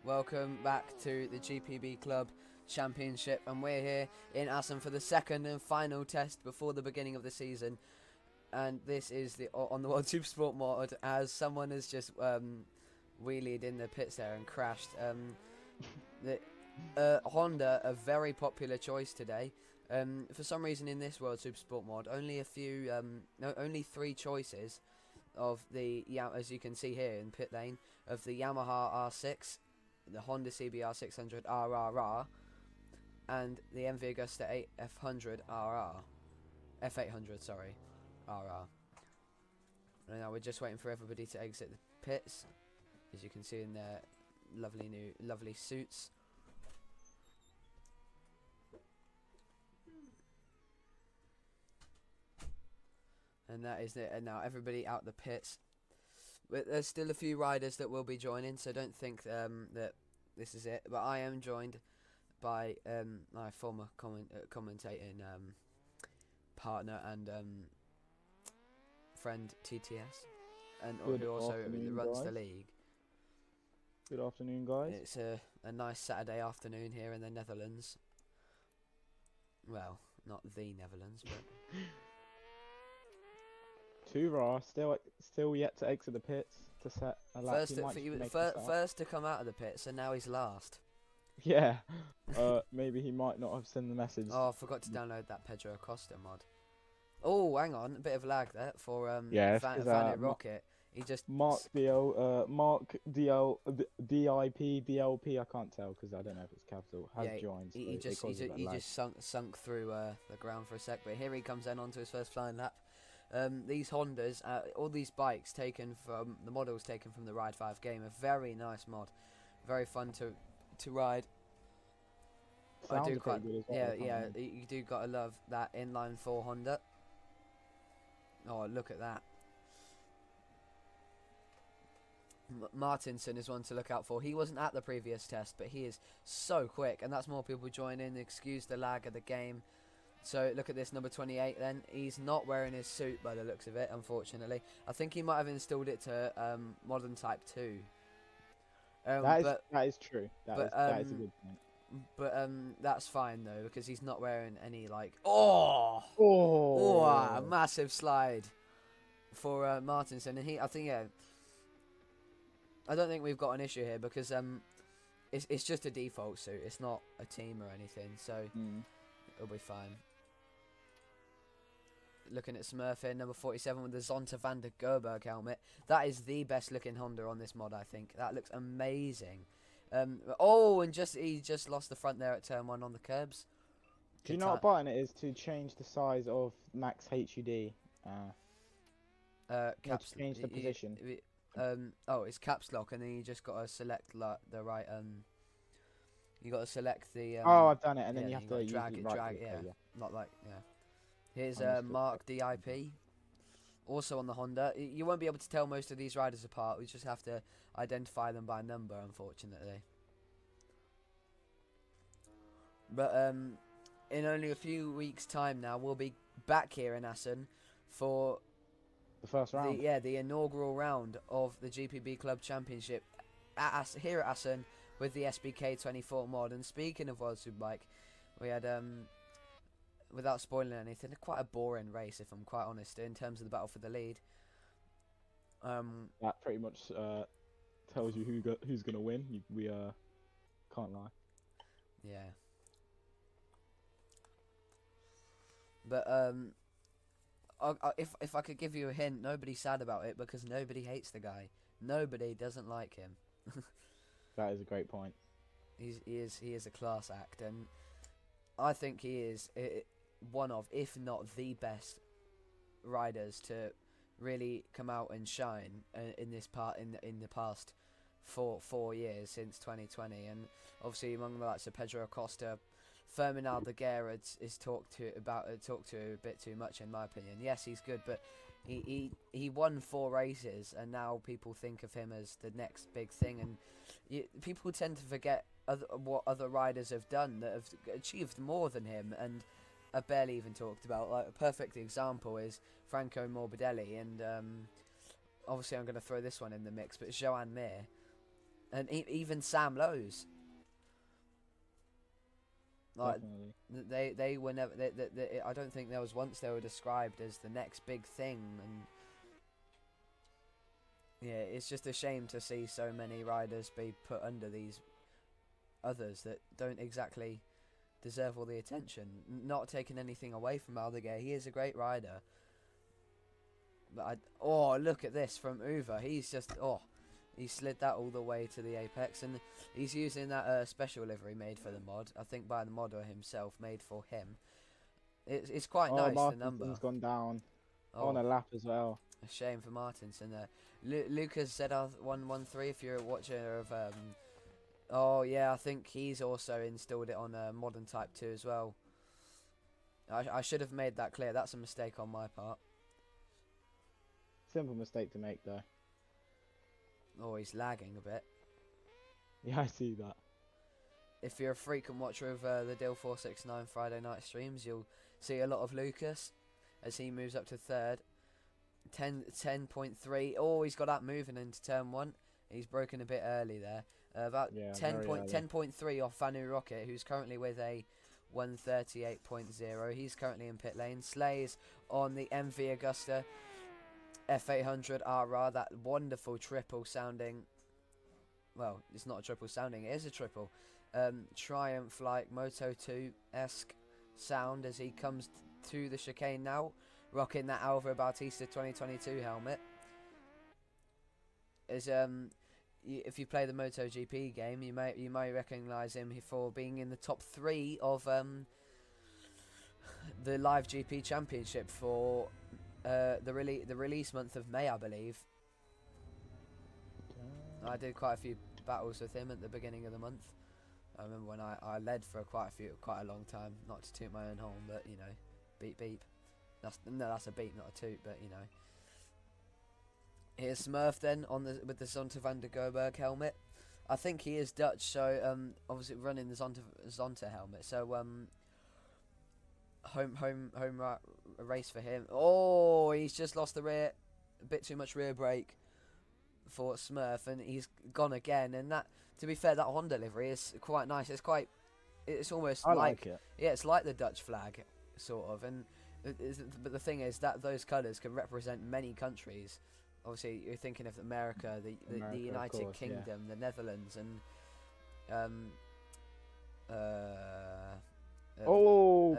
Welcome back to the GPB Club Championship, and we're here in Assen for the second and final test before the beginning of the season. And this is on the World Supersport mod, as someone has just wheelied in the pits there and crashed. Honda, a very popular choice today. For some reason in this World Supersport mod, only 3 choices of the, as you can see here in pit lane, of the Yamaha R6, the Honda CBR 600 RRR, and the MV Agusta F800 sorry, RR. And now we're just waiting for everybody to exit the pits, as you can see in their lovely suits. And that is it. And now everybody out the pits. But there's still a few riders that will be joining, so don't think that this is it. But I am joined by my former commentating partner and friend TTS, and who also runs the league. Good afternoon, guys. It's a nice Saturday afternoon here in the Netherlands. Well, not the Netherlands, but Tura still yet to exit the pits to set a lap. First to come out of the pits, and now he's last. Yeah. Maybe he might not have sent the message. Oh, I forgot to download that Pedro Acosta mod. Oh, hang on, a bit of lag there for Van Rocket. He just Mark DIP. I can't tell because I don't know if it's capital. Joined. He just sunk through the ground for a sec, but here he comes then onto his first flying lap. These Hondas, all these bikes taken from the models taken from the Ride 5 game, a very nice mod, very fun to ride. Sounds quite good as well. You do gotta love that inline 4 Honda. Oh, look at that. Martinson is one to look out for. He wasn't at the previous test, but he is so quick, and that's more people joining. Excuse the lag of the game. So look at this, number 28 then. He's not wearing his suit by the looks of it, unfortunately. I think he might have installed it to Modern Type 2. That is true. That is a good point. But that's fine though, because he's not wearing any like a massive slide for Martinson, and I don't think we've got an issue here because it's just a default suit. It's not a team or anything, so it'll be fine. Looking at Smurf here, number 47 with the Zonta van der Gerberg helmet. That is the best looking Honda on this mod, I think. That looks amazing. And he just lost the front there at turn 1 on the curbs. Do you know what button it is to change the size of max HUD? Change the position. It's caps lock, and then you just got to select the right. You got to select the. I've done it, and then you have to drag it. Not like Here's Mark DIP, also on the Honda. You won't be able to tell most of these riders apart. We just have to identify them by number, unfortunately. But in only a few weeks' time now, we'll be back here in Assen for the first round. The inaugural round of the GPB Club Championship here at Assen with the SBK 24 mod. And speaking of World Superbike, we had without spoiling anything, quite a boring race, if I'm quite honest, in terms of the battle for the lead. That pretty much tells you who's gonna win. We can't lie. Yeah. But if I could give you a hint, nobody's sad about it because nobody hates the guy. Nobody doesn't like him. That is a great point. He is a class act, and I think he is one of, if not the best riders to really come out and shine in the past 4 years since 2020. And obviously among the likes of Pedro Acosta, Firmin Aldeguer is talked to a bit too much, in my opinion. Yes, he's good, but he won 4 races, and now people think of him as the next big thing, and people tend to forget what other riders have done that have achieved more than him. And are barely even talked about. Like a perfect example is Franco Morbidelli, and obviously I'm going to throw this one in the mix, but Joan Mir, and even Sam Lowe's. Like they were never. I don't think there was once they were described as the next big thing, and yeah, it's just a shame to see so many riders be put under these others that don't exactly deserve all the attention. Not taking anything away from Aldeguer, he is a great rider. But look at this from Uwe. He's just he slid that all the way to the apex, and he's using that special livery made for the mod. I think by the modder himself, made for him. It's quite nice. The number. Martinson's gone down on a lap as well. A shame for Martinson there. Lucas ZR113. If you're a watcher of I think he's also installed it on Modern Type 2 as well. I should have made that clear. That's a mistake on my part. Simple mistake to make though. Oh, he's lagging a bit. Yeah, I see that. If you're a frequent watcher of the Dill 469 Friday night streams, you'll see a lot of Lucas as he moves up to third. 10.3. Oh, he's got that moving into turn 1. He's broken a bit early there. About 10.3 off Vanu Rocket, who's currently with a 138.0. He's currently in pit lane. Slays on the MV Augusta F800 RR, that wonderful triple sounding. Well, it's not a triple sounding, it is a triple. Triumph like Moto 2-esque sound as he comes to the chicane now, rocking that Alvaro Bautista 2022 helmet. As if you play the MotoGP game, you may recognise him for being in the top 3 of the Live GP Championship for the release month of May, I believe. I did quite a few battles with him at the beginning of the month. I remember when I led for quite a long time. Not to toot my own horn, but you know, beep beep. That's a beep, not a toot, but you know. Here's Smurf then with the Zonta van der Gerberg helmet. I think he is Dutch, so obviously running the Zonta helmet. So home race for him. Oh, he's just lost the rear, a bit too much rear brake for Smurf, and he's gone again. And that, to be fair, that Honda livery is quite nice. It's almost like it. Yeah, it's like the Dutch flag, sort of. And but the thing is that those colours can represent many countries. Obviously, you're thinking of America, the United Kingdom, the Netherlands, and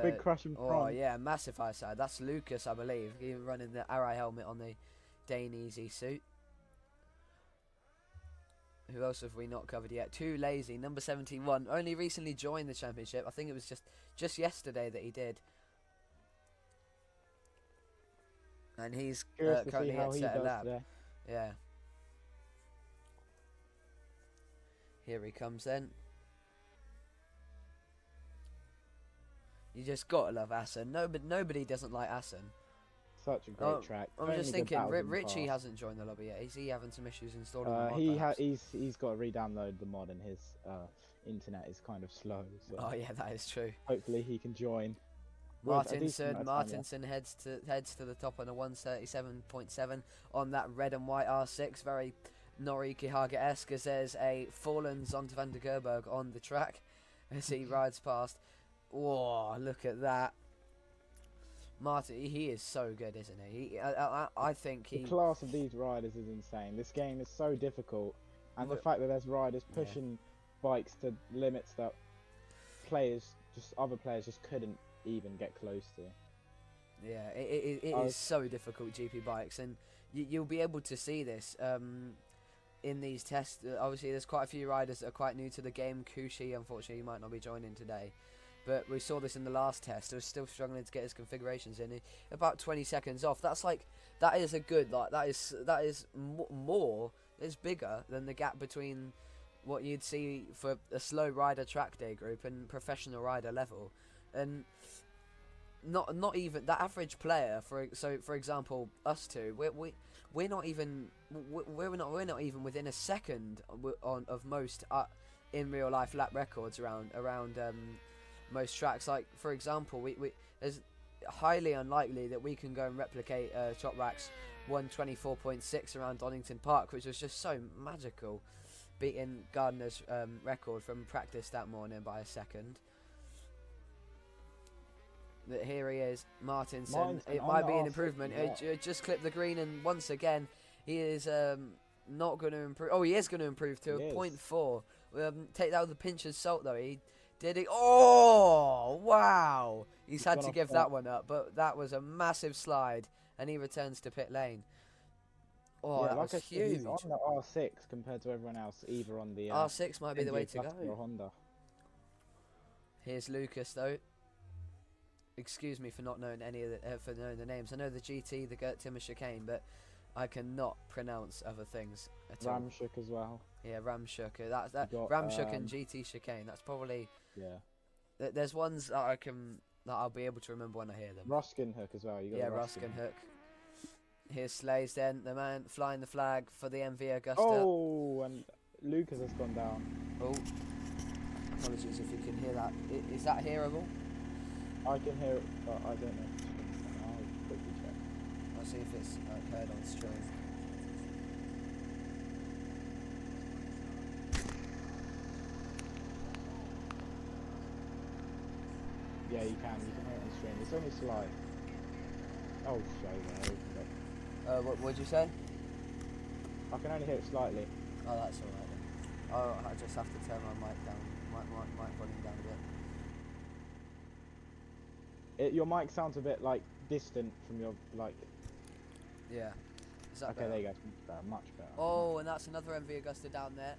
big crash in front. Oh yeah, massive high side. That's Lucas, I believe. He's running the Arai helmet on the Dane Easy suit. Who else have we not covered yet? Too Lazy, number 71. Only recently joined the championship. I think it was just yesterday that he did. And he's currently at set a lap. Yeah. Here he comes then. You just gotta love Assen. Nobody doesn't like Assen. Such a great track. I'm just thinking, Richie hasn't joined the lobby yet. Is he having some issues installing the mod? He's got to re-download the mod, and his internet is kind of slow. So oh yeah, that is true. Hopefully he can join. Martinson heads to the top on a 137.7 on that red and white R6. Very Noriki Haga-esque, as there's a fallen Zonta van der Gerberg on the track as he rides past. Whoa, look at that. Martin, he is so good, isn't he? I think the class of these riders is insane. This game is so difficult, and the fact that there's riders pushing bikes to limits that other players just couldn't even get close to. Yeah, it is so difficult, GP bikes, and you'll be able to see this in these tests. Obviously, there's quite a few riders that are quite new to the game. Kushi, unfortunately, might not be joining today. But we saw this in the last test. He was still struggling to get his configurations in. About 20 seconds off. That is a good, that is more. It's bigger than the gap between what you'd see for a slow rider track day group and professional rider level. And not even that average player. For example, us two, we're not even within a second of most in real life lap records around most tracks. Like for example, we it's highly unlikely that we can go and replicate Choprak's 124.6 around Donington Park, which was just so magical, beating Gardner's record from practice that morning by a second. That here he is, Martinson. It might be an improvement. Just clip the green, and once again, he is not going to improve. Oh, he is going to improve to a 0.4. Take that with a pinch of salt, though. He did it. Oh, wow! He's had to give that one up, but that was a massive slide, and he returns to pit lane. Oh, that was huge. He's on the R6 compared to everyone else, either on the R6 might be the way to go. Or Honda. Here's Lucas, though. Excuse me for not knowing any of the names. I know the GT, the Gert Timmer chicane, but I cannot pronounce other things at all. Ramshook as well. Yeah, Ramshook. That's Ramshook and GT chicane. That's probably. Yeah. There's ones that I'll be able to remember when I hear them. Ruskin Hook as well. You got Ruskin Hook. Here's Slays then, the man flying the flag for the MV Augusta. Oh, and Lucas has gone down. Oh, apologies if you can hear that. Is that hearable? I can hear it, but I don't know. I'll quickly check. I'll see if it's heard on stream. Yeah, you can hear it on stream. It's only slight. Oh, show there. What'd you say? I can only hear it slightly. Oh, that's alright then. Oh, I just have to turn my mic down, mic volume down a bit. Your mic sounds a bit like distant from your like. Yeah. Is that okay? better? There you go. Much better. Oh, and that's another MV Augusta down there,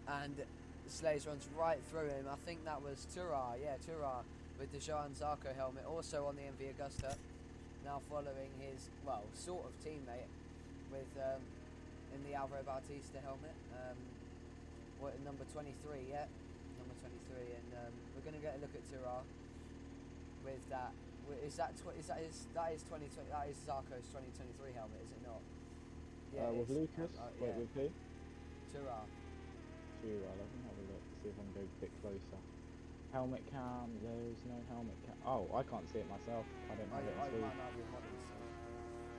and Slays runs right through him. I think that was Turar. Yeah, Turar with the Johan Zarco helmet, also on the MV Augusta. Now following his sort of teammate with in the Alvaro Bautista helmet. Number 23? Yeah, number 23, and we're gonna get a look at Turar. With that, is 2020? That is Zarco's 2023 helmet, is it not? Yeah. With Lucas. Wait, yeah. with who? Turar. Let me have a look. See if I can go a bit closer. Helmet cam. There's no helmet cam. Oh, I can't see it myself. I don't have it.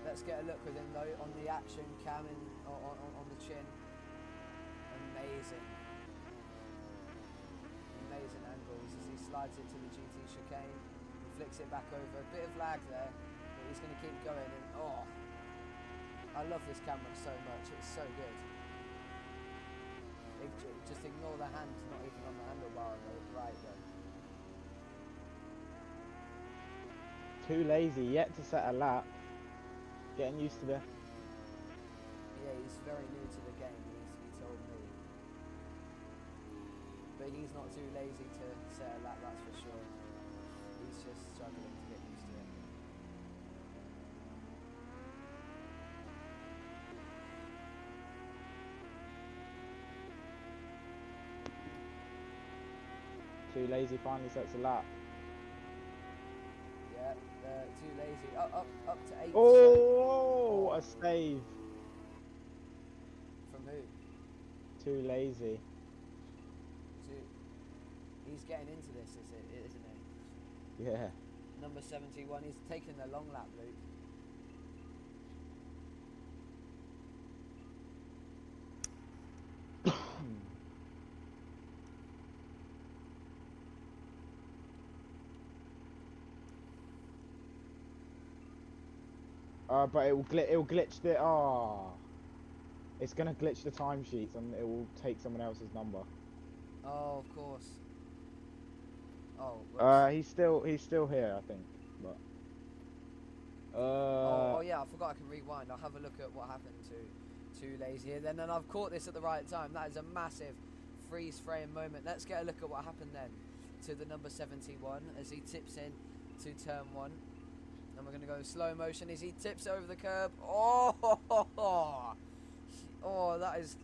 Let's get a look with him though on the action cam on the chin. Amazing angles as he slides it to the GT chicane. Flicks it back over, a bit of lag there, but he's going to keep going, and I love this camera so much, it's so good. Just ignore the hand, not even on the handlebar on the right though. Too lazy yet to set a lap. Getting used to the. Yeah, he's very new to the game, he told me. But he's not too lazy to set a lap, that's for sure. He's just struggling to get used to it. Too lazy finally sets a lap. Yeah, too lazy. Up to 8%. Oh, a save. From who? Too lazy. He's getting into this, isn't he? Yeah. Number 71, he's taking the long lap, Luke. But it will glitch the. It's gonna glitch the timesheets and it will take someone else's number. Oh, of course. Oh. He's still here, I think. But. Oh yeah, I forgot I can rewind. I'll have a look at what happened to Too Lazy here then, and I've caught this at the right time. That is a massive freeze frame moment. Let's get a look at what happened then to the number 71 as he tips in to turn 1. And we're going to go in slow motion as he tips over the curb. Oh, that is.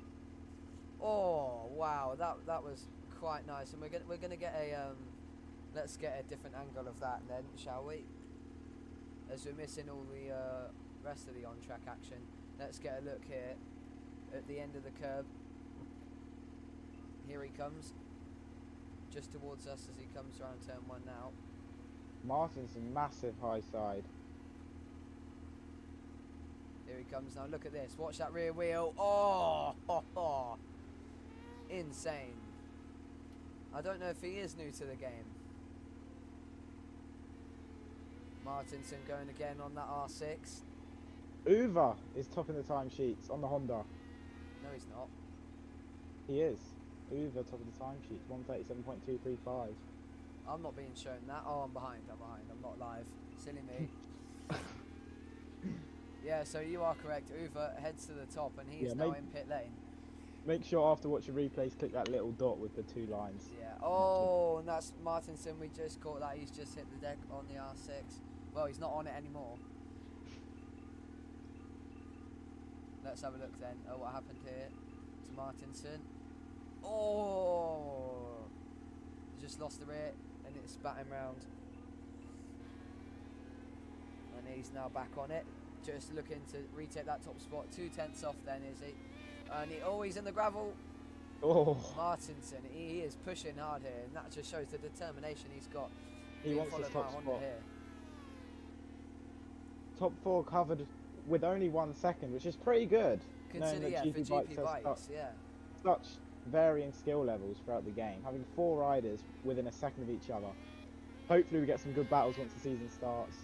Oh, wow, that was quite nice. And we're gonna get a let's get a different angle of that then, shall we? As we're missing all the rest of the on-track action, let's get a look here at the end of the curb. Here he comes. just towards us as he comes around turn 1 now. Martinson, massive high side. Here he comes now. Look at this. Watch that rear wheel. Oh, ho, ho. Insane. I don't know if he is new to the game. Martinson going again on that R6. Uva is topping the timesheets on the Honda. No, he's not. He is. Uva top of the timesheets, 137.235. I'm not being shown that. Oh, I'm behind. I'm not live. Silly me. Yeah, so you are correct. Uva heads to the top, and he's now in pit lane. Make sure after watching replays, click that little dot with the 2 lines. Yeah. Oh, and that's Martinson. We just caught that. He's just hit the deck on the R6. Well, he's not on it anymore. Let's have a look then. Oh, what happened here to Martinson? Oh, just lost the rear, and it's batting round. And he's now back on it. Just looking to retake that top spot. 2/10 off then, is he? And he's in the gravel. Oh, Martinson, he is pushing hard here, and that just shows the determination he's got. he wants his top spot. Here. Top 4 covered with only 1 second, which is pretty good. Consider, yeah, for GP bikes, yeah. Such varying skill levels throughout the game. Having 4 riders within a second of each other. Hopefully we get some good battles once the season starts.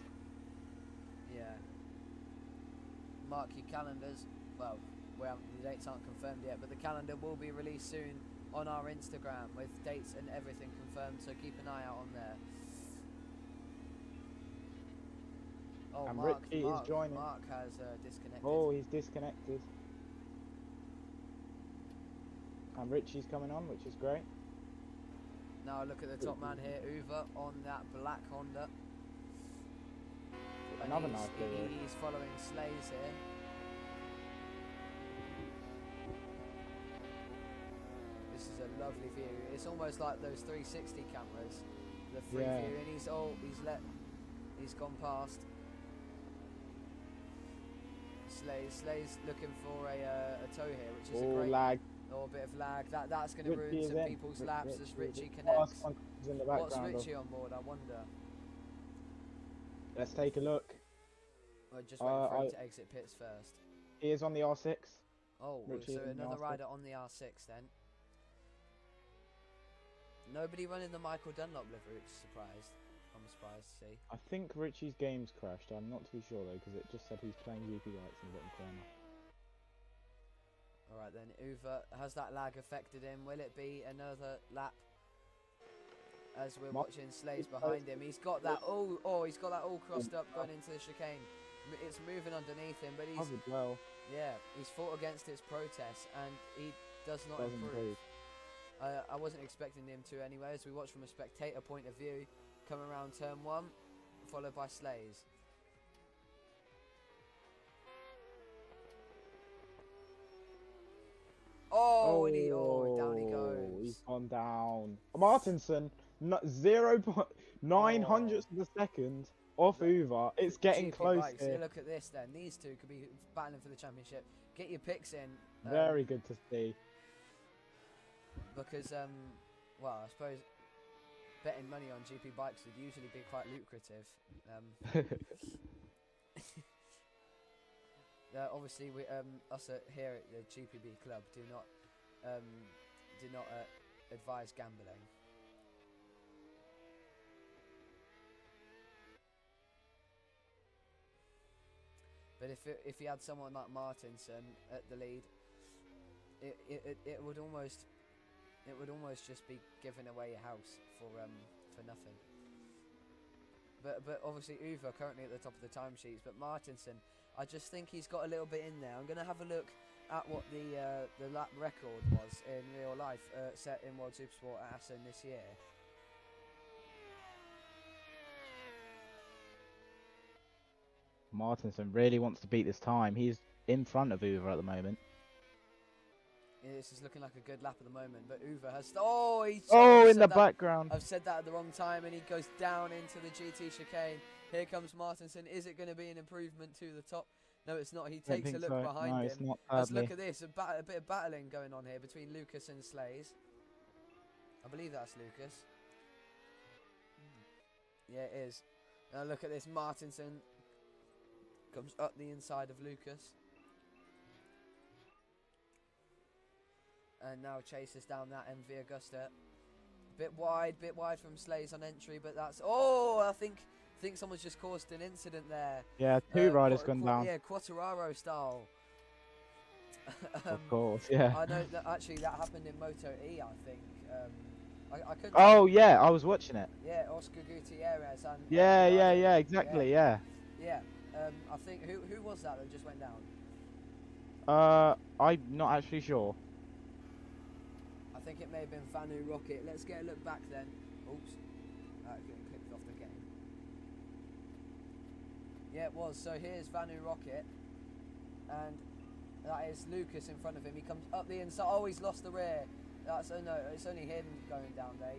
Yeah. Mark your calendars. Well, the dates aren't confirmed yet, but the calendar will be released soon on our Instagram with dates and everything confirmed, so keep an eye out on there. Oh, and Mark is joining. Mark has disconnected. Oh, he's disconnected. And Richie's coming on, which is great. Now look at the top man here, Uva, on that black Honda. Another nice video. He's following Slays here. This is a lovely view. It's almost like those 360 cameras. The free view, and he's gone past. Slays looking for a tow here, which is a great lag. Oh, a bit of lag. That's going to ruin some people's laps as Richie connects. What's Richie on board, I wonder? Let's take a look. I'm just waiting for him to exit pits first. He is on the R6. Oh, Richie so another rider on the R6 then. Nobody running the Michael Dunlop livery, which is surprised. I'm surprised to see. I think Richie's game's crashed. I'm not too sure though, because it just said he's playing GP bikes in the bottom corner. Alright then, Uva, has that lag affected him? Will it be another lap? As we're watching Slays behind him. He's got that he's got that all crossed up going into the chicane. It's moving underneath him, but he's fought against its protests and he does not improve. I wasn't expecting him to anyway, as we watch from a spectator point of view. Come around turn 1, followed by Slays. And down he goes. He's gone down. Martinson, 0.9 hundredths of a second off Uva. It's getting close here. Look at this then. These two could be battling for the championship. Get your picks in. Very good to see. Because, well, I suppose betting money on GP bikes would usually be quite lucrative. Obviously, we us here at the GPB club do not advise gambling. But if you had someone like Martinson at the lead, it would almost just be giving away your house for nothing. But obviously Uva currently at the top of the timesheets, but Martinson, I just think he's got a little bit in there. I'm going to have a look at what the lap record was in real life set in World Supersport at Assen this year. Martinson really wants to beat this time. He's in front of Uva at the moment. Yeah, this is looking like a good lap at the moment, but Uva has... in the background. I've said that at the wrong time, and he goes down into the GT chicane. Here comes Martinson. Is it going to be an improvement to the top? No, it's not. He takes a look behind him. Let's look at this. A bit of battling going on here between Lucas and Slays. I believe that's Lucas. Yeah, it is. Now look at this. Martinson comes up the inside of Lucas. And now chases down that MV Augusta. Bit wide from Slays on entry, but that's... Oh, I think someone's just caused an incident there. Yeah, two riders gone down. Yeah, Quattararo style. Of course, yeah. I know that actually that happened in Moto E, I think. I couldn't... Oh, yeah, I was watching it. Yeah, Oscar Gutierrez and... Yeah, exactly, yeah. Yeah, I think... Who was that just went down? I'm not actually sure. I think it may have been Vanu Rocket. Let's get a look back then. Oops. Getting clicked off the game. Yeah, it was. So here's Vanu Rocket. And that is Lucas in front of him. He comes up the inside. Oh, he's lost the rear. That's no, it's only him going down there.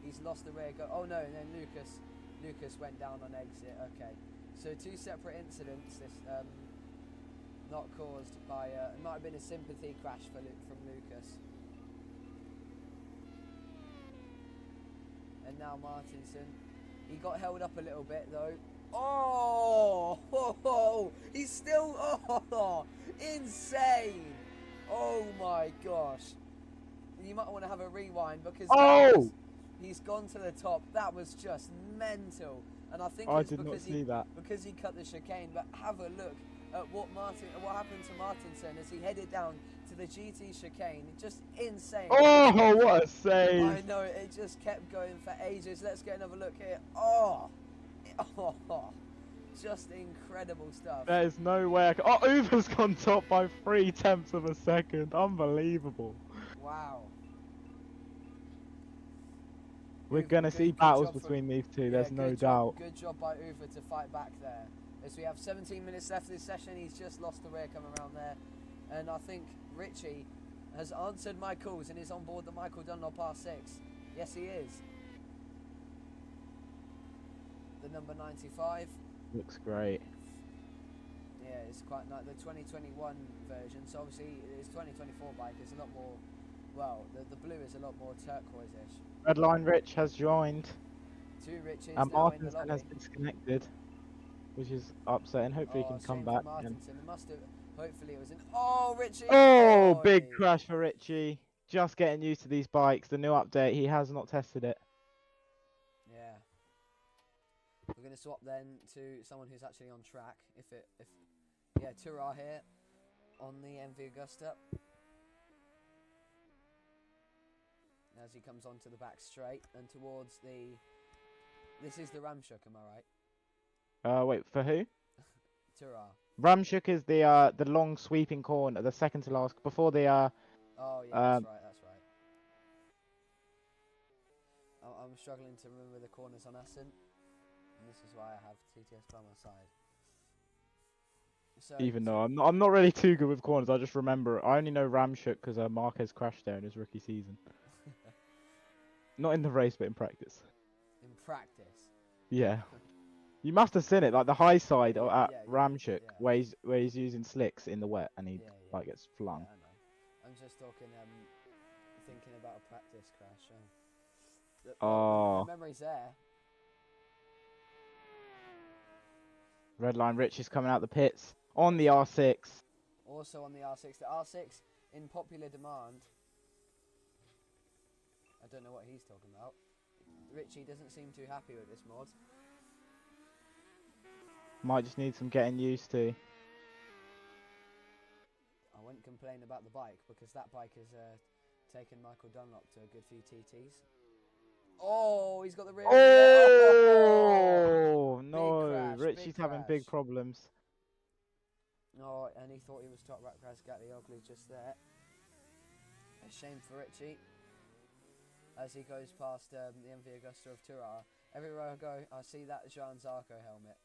He's lost the rear. Oh no, and then Lucas went down on exit. Okay. So two separate incidents. This not caused by it might have been a sympathy crash from Lucas. And now Martinson, he got held up a little bit though. Oh, he's still, insane. Oh my gosh. You might want to have a rewind because he's gone to the top. That was just mental. And I think it's because he cut the chicane. But have a look at what happened to Martinson as he headed down to the GT chicane. Just insane. Oh, what a save! I know, it just kept going for ages. Let's get another look here. Oh, just incredible stuff. There's no way Uber's gone top by 0.3 of a second. Unbelievable. Wow. We're going to see battles between these two, there's no doubt. Good job by Uber to fight back there. As we have 17 minutes left of this session, he's just lost the rear coming around there. And I think Richie has answered my calls and is on board the Michael Dunlop R6. Yes, he is. The number 95. Looks great. Yeah, it's quite nice. The 2021 version, so obviously his 2024 bike is a lot more, well, the blue is a lot more turquoise-ish. Redline Rich has joined. Two Riches. And Martinson has disconnected, which is upsetting. Hopefully he can come back. Martinson. It must have, hopefully it was an... Oh, Richie! Oh, big crash for Richie. Just getting used to these bikes. The new update, he has not tested it. Yeah. We're going to swap then to someone who's actually on track. Yeah, Tura here on the MV Augusta. As he comes onto the back straight and towards the... This is the Ramshook, am I right? Wait, for who? Tura. Ramshook is the long sweeping corner, the second to last, before the Oh yeah, that's right. I'm struggling to remember the corners on Assen, and this is why I have TTS by my side. So, even though I'm not really too good with corners, I just remember I only know Ramshook because Marquez crashed there in his rookie season. Not in the race, but in practice. In practice. Yeah. You must have seen it, like the high side at Ramshook, where he's using slicks in the wet and he like gets flung. Yeah, I know. I'm just talking, thinking about a practice crash. The memory's there. Redline Rich is coming out the pits on the R6. Also on the R6. The R6 in popular demand. I don't know what he's talking about. Richie doesn't seem too happy with this mod. Might just need some getting used to. I wouldn't complain about the bike because that bike has taken Michael Dunlop to a good few TTs. Oh, he's got the rear. Oh no, crash, Richie's having big problems. Oh, and he thought he was top right crash, got the ugly just there. A shame for Richie. As he goes past the MV Augusta of Tura. Everywhere I go, I see that Jean Zarco helmet.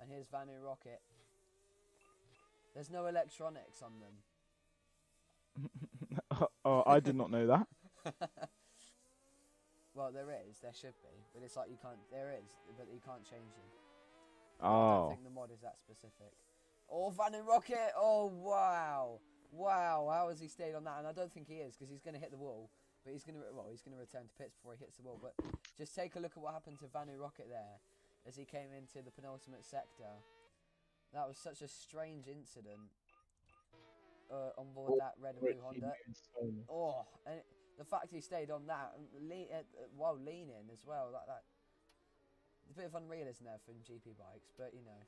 And here's Vanu Rocket. There's no electronics on them. Oh, I did not know that. Well, there should be, but it's like you can't, there is, but you can't change them. Oh. I don't think the mod is that specific. Oh, Vanu Rocket! Oh, wow. Wow, how has he stayed on that? And I don't think he is, because he's going to hit the wall. But he's gonna return to pits before he hits the wall. But just take a look at what happened to Vanu Rocket there as he came into the penultimate sector. That was such a strange incident on board that red and blue Honda. Oh, and the fact he stayed on that while leaning as well, that a bit of unrealism there from GP bikes, but you know,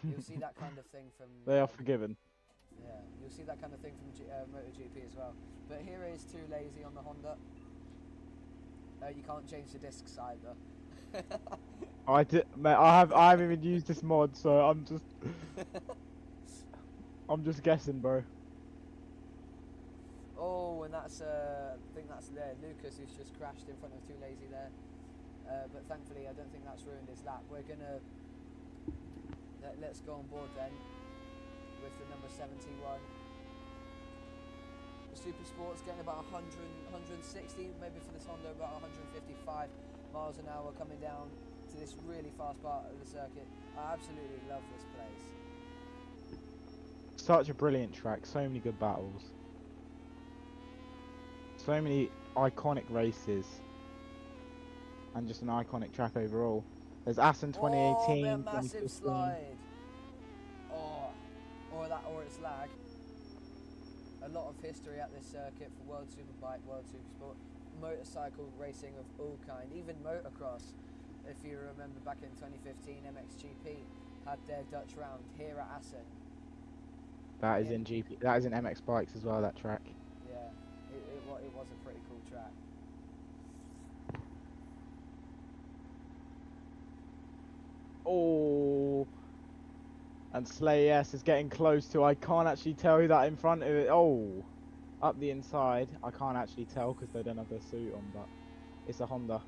you'll see that kind of thing from. They are forgiven. Yeah, you'll see that kind of thing from MotoGP as well. But here is Too Lazy on the Honda. You can't change the discs either. I did, mate. I haven't even used this mod, so I'm just guessing, bro. Oh, and that's I think that's there. Lucas who's just crashed in front of Too Lazy there. But thankfully, I don't think that's ruined his lap. We're gonna let's go on board then with the number 71. The Super Sport's getting about 100, 160, maybe for this Honda about 155 miles an hour coming down to this really fast part of the circuit. I absolutely love this place. Such a brilliant track. So many good battles. So many iconic races. And just an iconic track overall. There's Assen 2018. Oh, massive slide. Oh, or its lag. A lot of history at this circuit for World Superbike, World Supersport, motorcycle racing of all kind, even motocross. If you remember back in 2015, MXGP had their Dutch round here at Assen. That is in GP. That is in MX bikes as well. That track. Yeah, it was a pretty cool track. Oh, and Slay S is getting close to. I can't actually tell who that in front of it. Oh, up the inside. I can't actually tell because they don't have their suit on, but it's a Honda.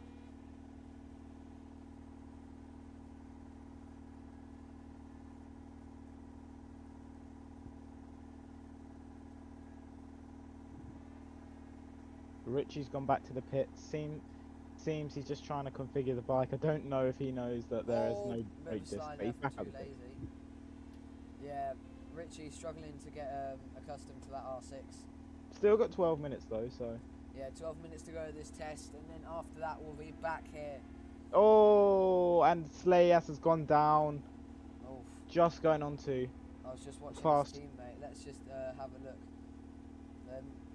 Richie's gone back to the pit. Seems he's just trying to configure the bike. I don't know if he knows that there is no brake disc, but he's back up the pit. Yeah, Richie's struggling to get accustomed to that R6. Still got 12 minutes though, so. Yeah, 12 minutes to go to this test, and then after that we'll be back here. Oh, and Slayas has gone down. Oof. Just going on to. I was just watching fast. his teammate. Let's just have a look.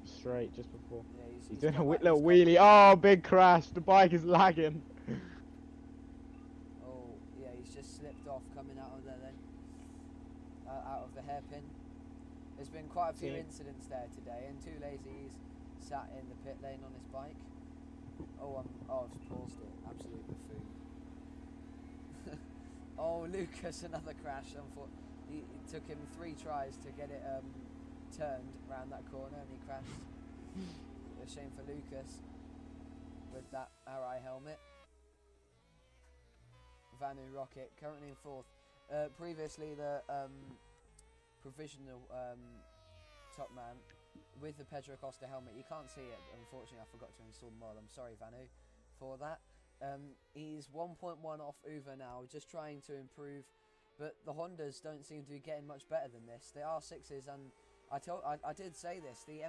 Straight just before. Yeah, he's doing a little wheelie. Oh, big crash. The bike is lagging. Oh, yeah, he's just slipped off coming out of there then. Out of the hairpin. There's been quite a few incidents there today, and Too Lazy's sat in the pit lane on his bike. I've just paused it. Absolute buffoon. Oh, Lucas, another crash. It took him 3 tries to get it turned around that corner, and he crashed. A shame for Lucas with that Arai helmet. Vanu Rocket currently in 4th. Previously the provisional top man with the Pedro Costa helmet. You can't see it, unfortunately. I forgot to install the mod. I'm sorry, Vanu, for that. He's 1.1 off Uber now, just trying to improve, but the Hondas don't seem to be getting much better than this. The R6s, and I did say this, the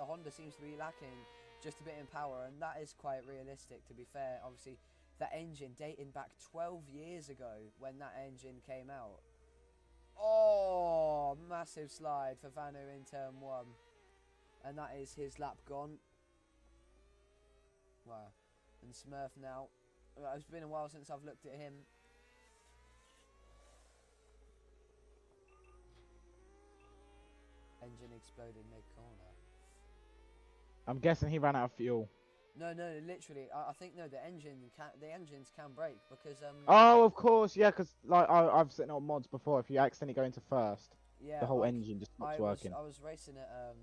Honda seems to be lacking just a bit in power, and that is quite realistic, to be fair. Obviously, that engine dating back 12 years ago when that engine came out. Oh, massive slide for Vanu in turn 1. And that is his lap gone. Wow. And Smurf now. It's been a while since I've looked at him. Engine exploded mid-corner. I'm guessing he ran out of fuel. No, literally. I think the engines can break because Oh, of course, yeah, because like I've seen on mods before. If you accidentally go into first, yeah, the whole engine just stops working. I was racing at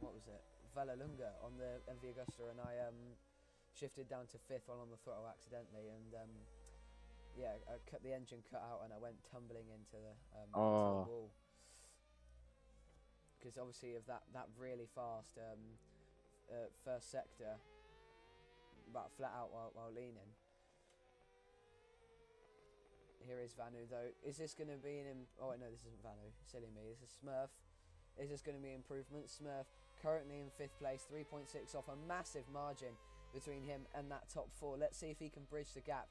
what was it, Vallelunga on the MV Augusta, and I shifted down to 5th while on the throttle accidentally, and yeah, the engine cut out, and I went tumbling into the wall. Because obviously of that really fast first sector, about flat out while leaning. Here is Vanu though. Is this going to be oh no, this isn't Vanu. Silly me. This is Smurf. Is this going to be improvement? Smurf currently in 5th place, 3.6 off, a massive margin between him and that top 4. Let's see if he can bridge the gap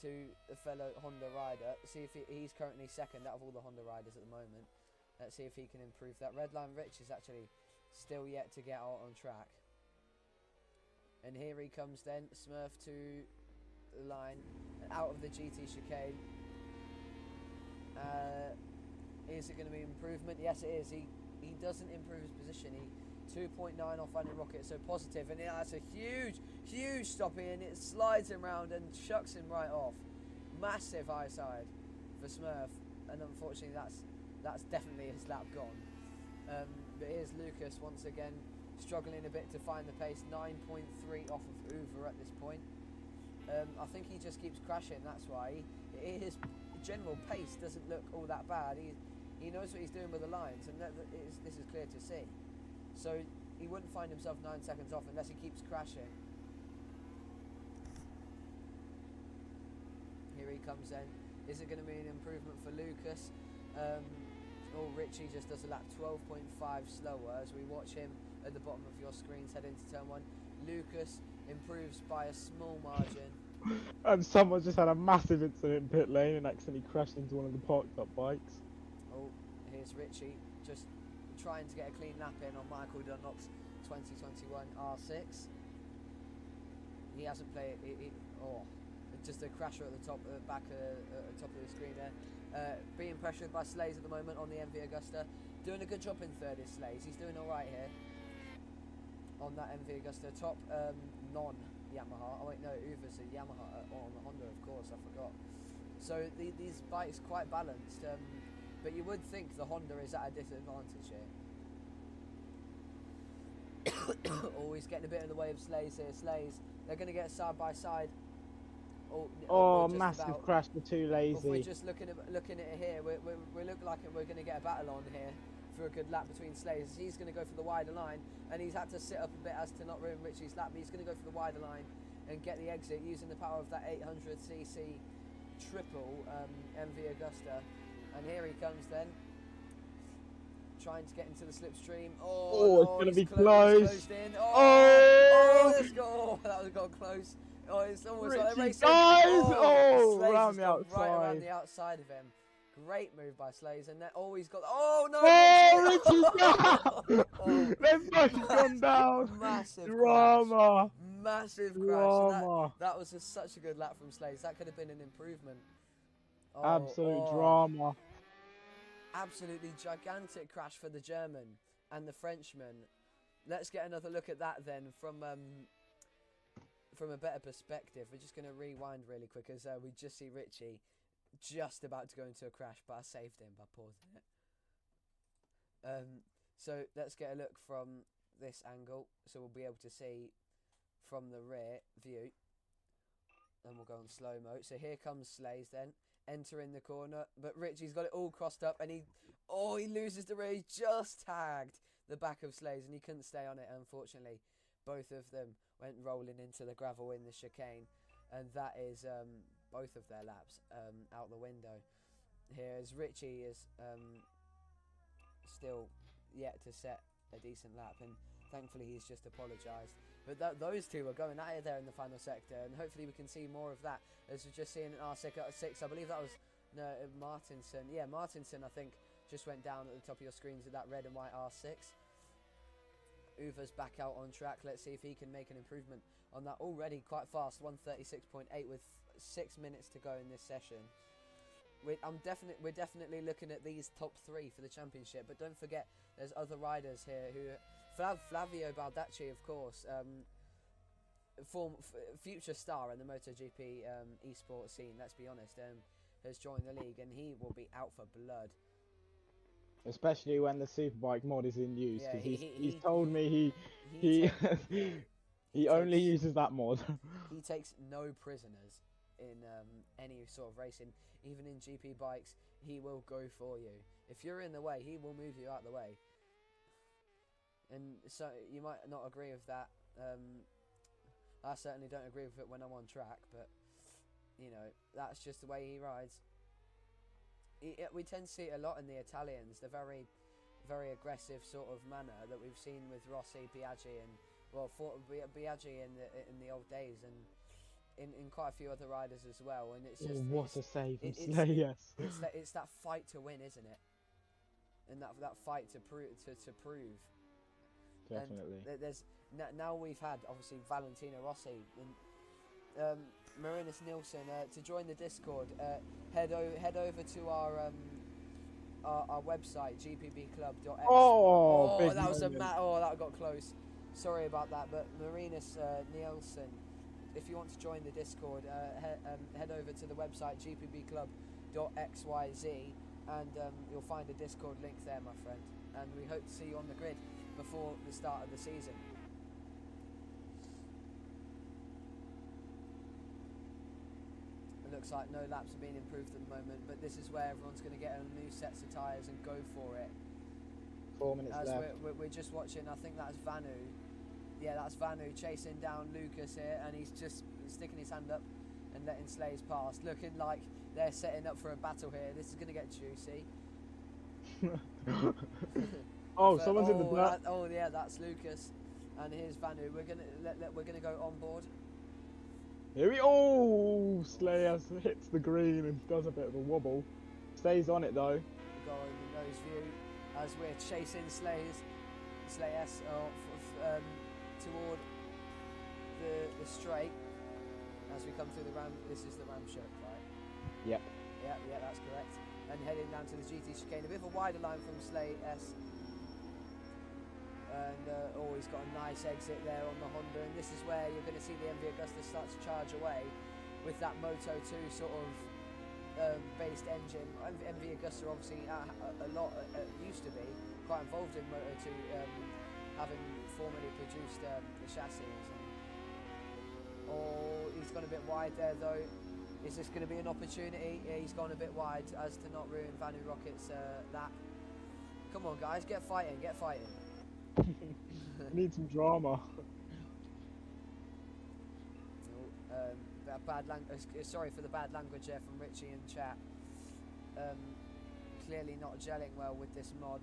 to the fellow Honda rider. See if he's currently 2nd out of all the Honda riders at the moment. Let's see if he can improve that. Redline Rich is actually still yet to get out on track. And here he comes then, Smurf to the line, out of the GT chicane. Is it going to be improvement? Yes, it is. He doesn't improve his position. He 2.9 off Running Rocket, so positive, and that's a huge stopping, and it slides him round and chucks him right off. Massive high side for Smurf, and unfortunately that's definitely his lap gone. But here's Lucas once again struggling a bit to find the pace, 9.3 off of Uber at this point. I think he just keeps crashing, that's why. His general pace doesn't look all that bad. He knows what he's doing with the lines, and this is clear to see. So he wouldn't find himself 9 seconds off unless he keeps crashing. Here he comes then. Is it going to be an improvement for Lucas? Richie just does a lap 12.5 slower as we watch him at the bottom of your screens head into turn 1. Lucas improves by a small margin. And someone just had a massive incident in pit lane and accidentally crashed into one of the parked up bikes. Oh, here's Richie just trying to get a clean lap in on Michael Dunlop's 2021 R6. He hasn't played it. Just a crasher at the top, back at the top of the screen there. Being pressured by Slays at the moment on the MV Augusta. Doing a good job in 3rd is Slays. He's doing alright here on that MV Augusta. Top non-Yamaha. Oh wait, no, Uber's a Yamaha on the Honda, of course, I forgot. So these bikes quite balanced. But you would think the Honda is at a disadvantage here. Always getting a bit in the way of Slays here. Slays, they're going to get side by side. Massive crash for Too Lazy. If we're just looking at it here, we look like we're going to get a battle on here for a good lap between Slays. He's going to go for the wider line, and he's had to sit up a bit as to not ruin Richie's lap. But he's going to go for the wider line and get the exit using the power of that 800cc triple MV Augusta. And here he comes then, trying to get into the slipstream. It's going to be close. Let's go. That was got close. It's almost like a race. Around the outside. Right around the outside of him. Great move by Slays, and then he's got. Richie's they've both gone down. Massive drama. Crash. Massive crash. That was such a good lap from Slays. That could have been an improvement. Absolute drama. Absolutely gigantic crash for the German and the Frenchman. Let's get another look at that then from a better perspective. We're just going to rewind really quick as we just see Richie just about to go into a crash, but I saved him by pausing it. So let's get a look from this angle, so we'll be able to see from the rear view. And we'll go on slow-mo. So here comes Slays then, entering the corner, but Richie's got it all crossed up, and he loses the rear. He just tagged the back of Slays, and he couldn't stay on it, unfortunately. Both of them went rolling into the gravel in the chicane, and that is both of their laps out the window. Here as Richie is still yet to set a decent lap, and thankfully he's just apologised. But those two are going at it there in the final sector, and hopefully we can see more of that, as we're just seeing an R6 at 6. I believe that was Martinson. Yeah, Martinson, I think, just went down at the top of your screens with that red and white R6. Uva's back out on track. Let's see if he can make an improvement on that already quite fast 136.8 with 6 minutes to go in this session. We're definitely looking at these top 3 for the championship, but don't forget there's other riders here who Flavio Baldacci, of course, future star in the MotoGP esports scene, let's be honest, has joined the league, and he will be out for blood. Especially when the Superbike mod is in use, because he's told me he only uses that mod. He takes no prisoners in any sort of racing, even in GP bikes. He will go for you. If you're in the way, he will move you out of the way. And so you might not agree with that. I certainly don't agree with it when I'm on track, but you know, that's just the way he rides. We tend to see it a lot in the Italians. They're very very aggressive sort of manner that we've seen with Rossi, Biaggi, and Biaggi in the old days, and in quite a few other riders as well. And it's just what a save from Slay, yes. It's that fight to win, isn't it? And that fight to prove. Definitely. And there's now we've had obviously Valentino Rossi and Marinus Nielsen. To join the Discord, head over to our website gpbclub.x. Oh, that was that got close. Sorry about that, but Marinus Nielsen, if you want to join the Discord, head over to the website gpbclub.xyz, and you'll find a Discord link there, my friend. And we hope to see you on the grid before the start of the season. It looks like no laps are being improved at the moment, but this is where everyone's going to get on new sets of tyres and go for it. 4 minutes left. We're just watching, I think that's Vanu. Yeah, that's Vanu chasing down Lucas here, and he's just sticking his hand up and letting Slays pass. Looking like they're setting up for a battle here. This is going to get juicy. Someone's in the dirt. Yeah, that's Lucas, and here's Vanu. We're gonna go on board. Here we Slayers hits the green and does a bit of a wobble. Stays on it though. We go over nose view as we're chasing Slayers toward the straight as we come through the ram. This is the ram show, right? Yep. Yeah, that's correct. And heading down to the GT chicane, a bit of a wider line from Slay S. And he's got a nice exit there on the Honda, and this is where you're going to see the MV Agusta start to charge away with that Moto 2 sort of based engine. MV Agusta obviously used to be quite involved in Moto 2, having formerly produced the chassis. He's gone a bit wide there though. Is this going to be an opportunity? Yeah, he's gone a bit wide as to not ruin Vanu Rocket's lap. Come on guys, get fighting. Need some drama. Sorry for the bad language there from Richie in chat. Clearly not gelling well with this mod,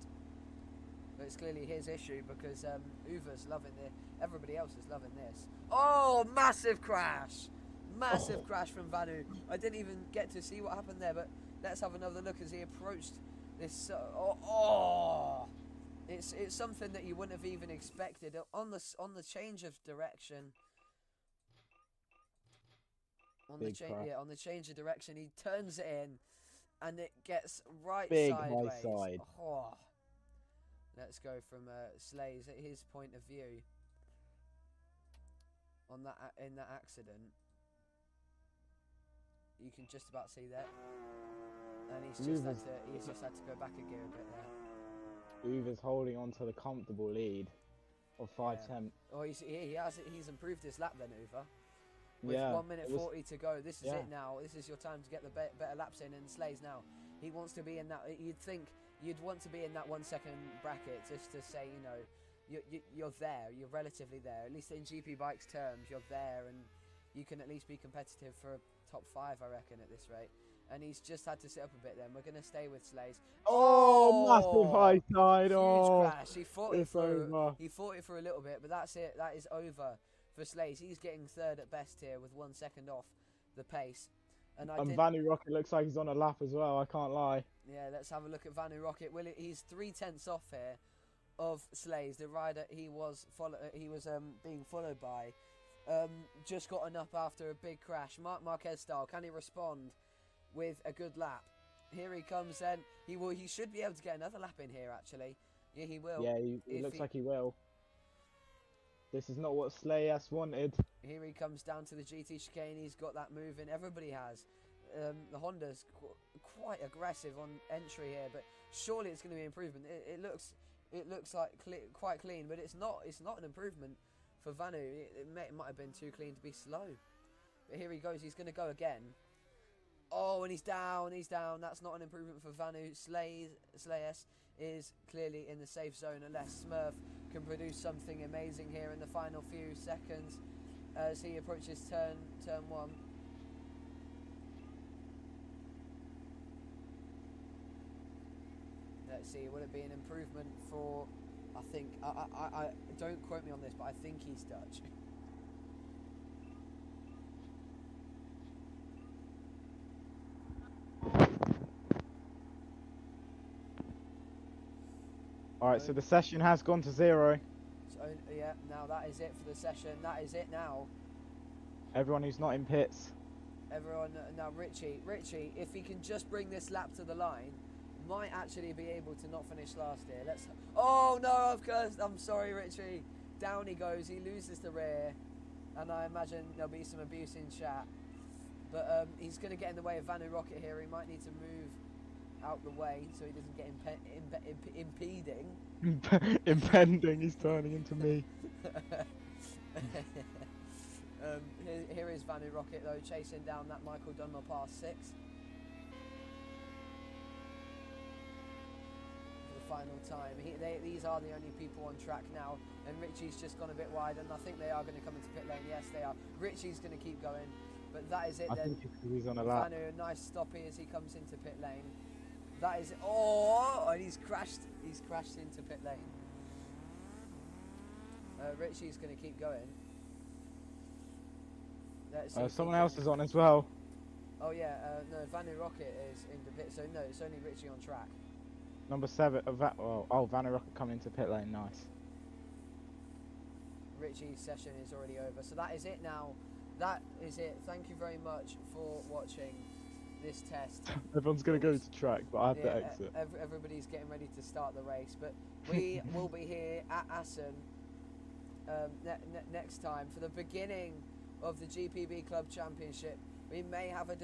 but it's clearly his issue because Uva's loving it. Everybody else is loving this. Oh, massive crash! Massive crash from Vanu. I didn't even get to see what happened there, but let's have another look as he approached this. It's something that you wouldn't have even expected on the change of direction. On the change of direction, he turns it in, and it gets right sideways. High side. Oh. Let's go from Slays at his point of view on in that accident. You can just about see that, and he's just had to go back a gear a bit there. Uva's holding on to the comfortable lead of 5:10. Oh, he's improved his lap then, Uva. With 1 minute 40 to go, this is it now. This is your time to get the better laps in, and Slays now. He wants to be in that. You'd want to be in that 1 second bracket just to say, you're there. You're relatively there. At least in GP Bikes terms, you're there, and you can at least be competitive for a top 5, I reckon, at this rate. And he's just had to sit up a bit then. We're going to stay with Slays. Massive high side. Huge crash. He fought it for a little bit, but that's it. That is over for Slays. He's getting third at best here with 1 second off the pace. And Vanu Rocket looks like he's on a lap as well, I can't lie. Yeah, let's have a look at Vanu Rocket. He's 3/10 off here of Slays, the rider he was being followed by. Just gotten up after a big crash. Marc Marquez style. Can he respond with a good lap? Here he comes then. He should be able to get another lap in here actually. Yeah, he will. Yeah, he looks like he will. This is not what Slayas wanted. Here he comes down to the GT chicane. He's got that moving. Everybody has. The Honda's quite aggressive on entry here, but surely it's going to be an improvement. It looks like quite clean, but it's not an improvement for Vanu. It might have been too clean to be slow. But here he goes. He's going to go again. Oh, and he's down. That's not an improvement for Vanu. Slayes is clearly in the safe zone unless Smurf can produce something amazing here in the final few seconds as he approaches turn 1. let's see. Will it be an improvement for? I think I don't quote me on this, but I think he's Dutch. Alright, so the session has gone to 0. So yeah, now that is it for the session. That is it now. Everyone who's not in pits. Everyone now, Richie, if he can just bring this lap to the line, might actually be able to not finish last here. Let's. Oh no, of course. I'm sorry, Richie. Down he goes. He loses the rear, and I imagine there'll be some abuse in chat. But he's going to get in the way of Vanu Rocket here. He might need to move out the way so he doesn't get impeding. Impending. He's turning into me. Here is Vanu Rocket though, chasing down that Michael Dunlop R6 for the final time. These are the only people on track now, and Richie's just gone a bit wide, and I think they are going to come into pit lane. Yes, they are. Richie's going to keep going, but that is it. I then. think he's on a lap. Vanu, nice stoppie as he comes into pit lane. That is it. Oh, and he's crashed. He's crashed into pit lane. Richie's going to keep going. Someone else is on as well. Oh yeah, no, Vanu Rocket is in the pit, so no, it's only Richie on track. Number 7, Vanu Rocket coming into pit lane, nice. Richie's session is already over, so that is it now. That is it. Thank you very much for watching this test. Everyone's going to go to track, but I have to exit. Everybody's getting ready to start the race, but we will be here at Assen next time for the beginning of the GPB Club Championship. We may have 2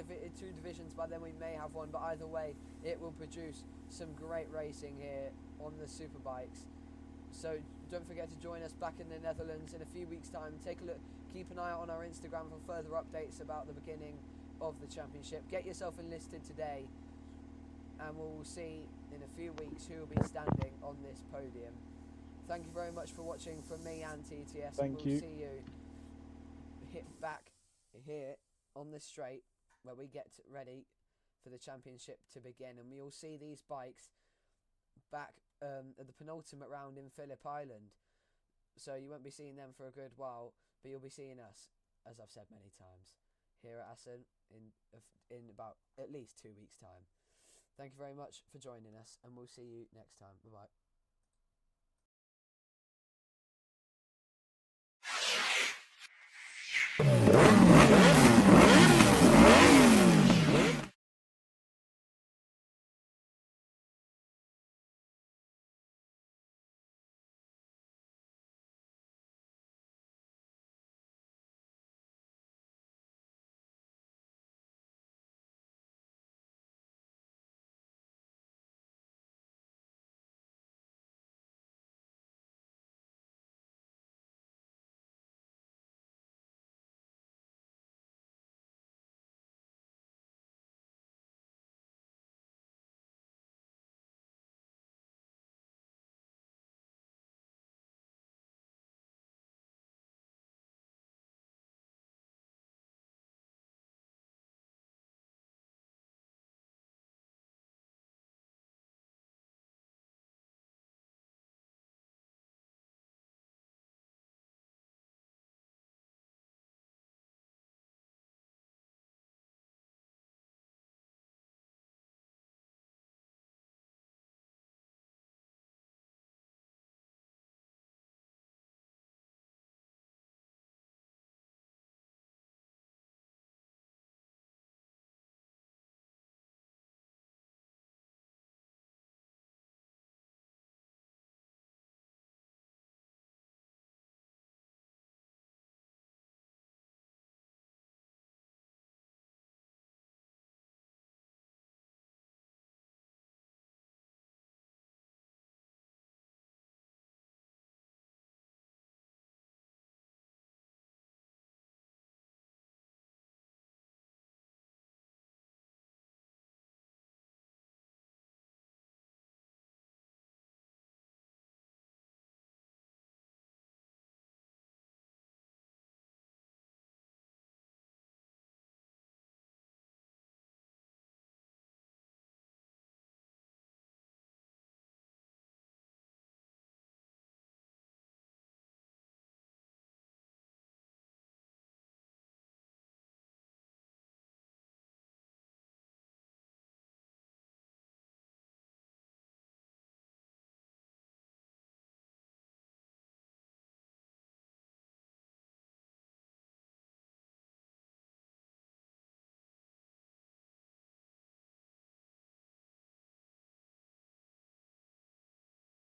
divisions, by then we may have one, but either way it will produce some great racing here on the superbikes. So don't forget to join us back in the Netherlands in a few weeks time. Take a look, keep an eye out on our Instagram for further updates about the beginning of the championship. Get yourself enlisted today, and we'll see in a few weeks who will be standing on this podium. Thank you very much for watching from me and TTS. Thank you. See you back here on the straight where we get ready for the championship to begin, and we'll see these bikes back at the penultimate round in Phillip Island. So you won't be seeing them for a good while, but you'll be seeing us, as I've said many times, here at Assen in about at least 2 weeks time. Thank you very much for joining us, and we'll see you next time. Bye bye.